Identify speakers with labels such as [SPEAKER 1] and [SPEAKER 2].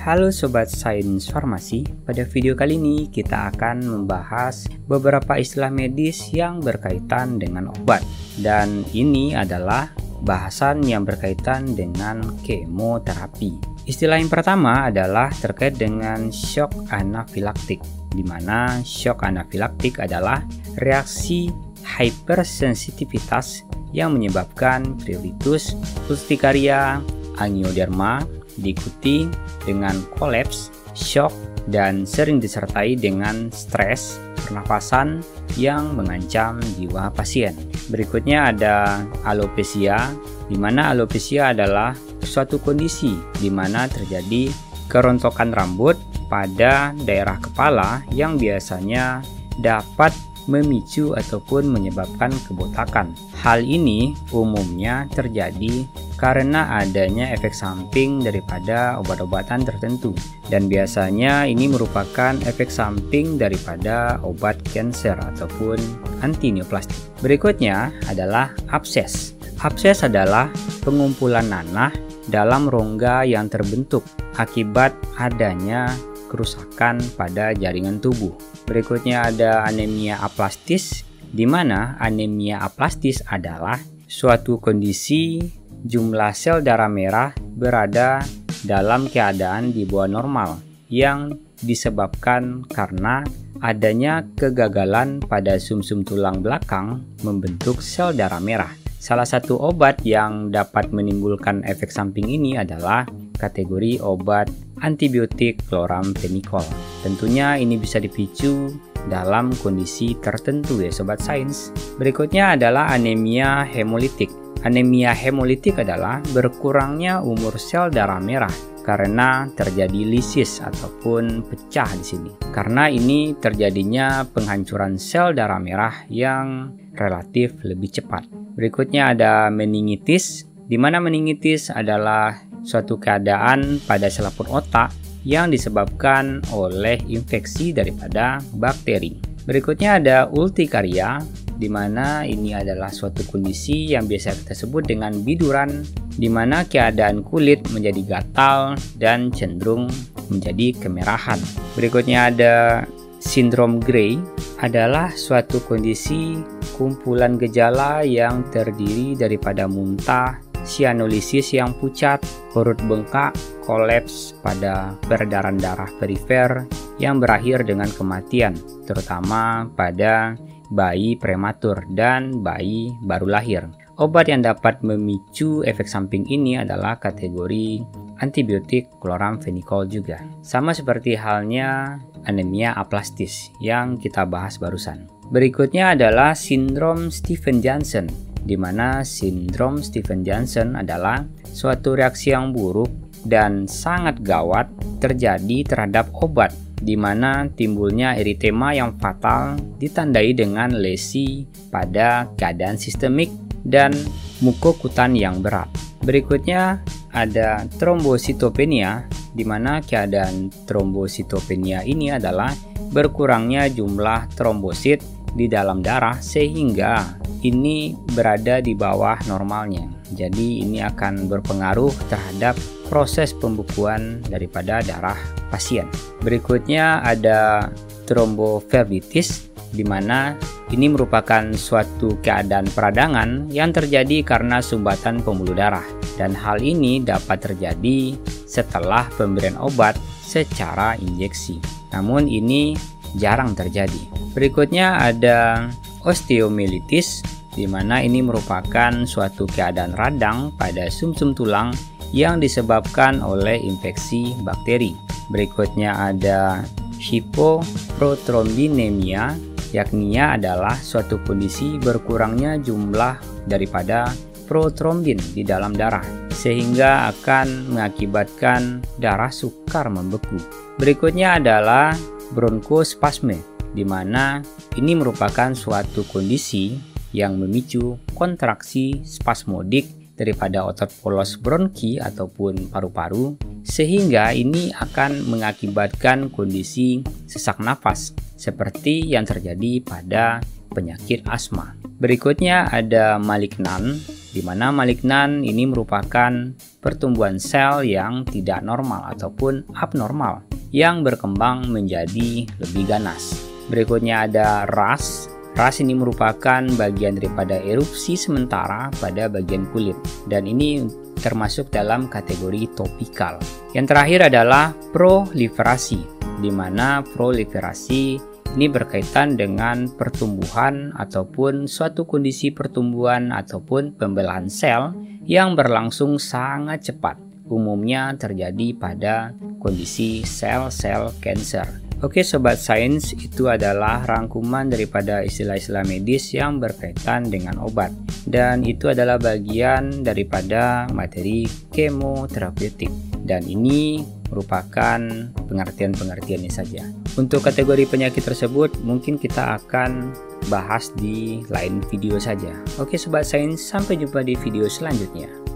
[SPEAKER 1] Halo Sobat Sains Farmasi, pada video kali ini kita akan membahas beberapa istilah medis yang berkaitan dengan obat. Dan ini adalah bahasan yang berkaitan dengan kemoterapi. Istilah yang pertama adalah terkait dengan shock anafilaktik, di mana shock anafilaktik adalah reaksi hypersensitivitas yang menyebabkan pruritus, urtikaria, angioderma, diikuti dengan kolaps, shock, dan sering disertai dengan stres pernafasan yang mengancam jiwa pasien. Berikutnya ada alopecia, di mana alopecia adalah suatu kondisi di mana terjadi kerontokan rambut pada daerah kepala yang biasanya dapat memicu ataupun menyebabkan kebotakan. Hal ini umumnya terjadi karena adanya efek samping daripada obat-obatan tertentu, dan biasanya ini merupakan efek samping daripada obat kanker ataupun antineoplastik. Berikutnya adalah abses. Abses adalah pengumpulan nanah dalam rongga yang terbentuk akibat adanya kerusakan pada jaringan tubuh. Berikutnya ada anemia aplastis, di mana anemia aplastis adalah suatu kondisi jumlah sel darah merah berada dalam keadaan di bawah normal yang disebabkan karena adanya kegagalan pada sumsum tulang belakang membentuk sel darah merah. Salah satu obat yang dapat menimbulkan efek samping ini adalah kategori obat antibiotik chloramphenicol. Tentunya ini bisa dipicu dalam kondisi tertentu ya Sobat Sains. Berikutnya adalah anemia hemolitik. Anemia hemolitik adalah berkurangnya umur sel darah merah karena terjadi lisis ataupun pecah di sini. Karena ini terjadinya penghancuran sel darah merah yang relatif lebih cepat. Berikutnya ada meningitis, di mana meningitis adalah suatu keadaan pada selaput otak yang disebabkan oleh infeksi daripada bakteri. Berikutnya ada urtikaria, di mana ini adalah suatu kondisi yang biasa kita sebut dengan biduran, di mana keadaan kulit menjadi gatal dan cenderung menjadi kemerahan. Berikutnya ada sindrom Gray, adalah suatu kondisi kumpulan gejala yang terdiri daripada muntah, sianolisis yang pucat, perut bengkak, kolaps pada peredaran darah perifer yang berakhir dengan kematian, terutama pada bayi prematur dan bayi baru lahir. Obat yang dapat memicu efek samping ini adalah kategori antibiotik chloramphenicol juga. Sama seperti halnya anemia aplastis yang kita bahas barusan. Berikutnya adalah sindrom Stevens-Johnson, di mana sindrom Stevens-Johnson adalah suatu reaksi yang buruk dan sangat gawat terjadi terhadap obat, di mana timbulnya eritema yang fatal ditandai dengan lesi pada keadaan sistemik dan mukokutan yang berat. Berikutnya ada trombositopenia, di mana keadaan trombositopenia ini adalah berkurangnya jumlah trombosit di dalam darah sehingga ini berada di bawah normalnya. Jadi ini akan berpengaruh terhadap proses pembekuan daripada darah pasien. Berikutnya ada tromboflebitis, di mana ini merupakan suatu keadaan peradangan yang terjadi karena sumbatan pembuluh darah, dan hal ini dapat terjadi setelah pemberian obat secara injeksi. Namun ini jarang terjadi. Berikutnya ada osteomyelitis, di mana ini merupakan suatu keadaan radang pada sumsum tulang yang disebabkan oleh infeksi bakteri. Berikutnya ada hipoprotrombinemia, yakni adalah suatu kondisi berkurangnya jumlah daripada protrombin di dalam darah sehingga akan mengakibatkan darah sukar membeku. Berikutnya adalah bronkospasme, di mana ini merupakan suatu kondisi yang memicu kontraksi spasmodik daripada otot polos bronki ataupun paru-paru, sehingga ini akan mengakibatkan kondisi sesak nafas seperti yang terjadi pada penyakit asma. Berikutnya ada malignan, di mana malignan ini merupakan pertumbuhan sel yang tidak normal ataupun abnormal yang berkembang menjadi lebih ganas. Berikutnya ada ras. Ras ini merupakan bagian daripada erupsi sementara pada bagian kulit, dan ini termasuk dalam kategori topikal. Yang terakhir adalah proliferasi, di mana proliferasi ini berkaitan dengan pertumbuhan ataupun suatu kondisi pertumbuhan ataupun pembelahan sel yang berlangsung sangat cepat. Umumnya terjadi pada kondisi sel-sel kanker. Oke Sobat Sains, itu adalah rangkuman daripada istilah-istilah medis yang berkaitan dengan obat. Dan itu adalah bagian daripada materi kemoterapeutik. Dan ini merupakan pengertian-pengertiannya saja. Untuk kategori penyakit tersebut mungkin kita akan bahas di lain video saja. Oke Sobat Sains, sampai jumpa di video selanjutnya.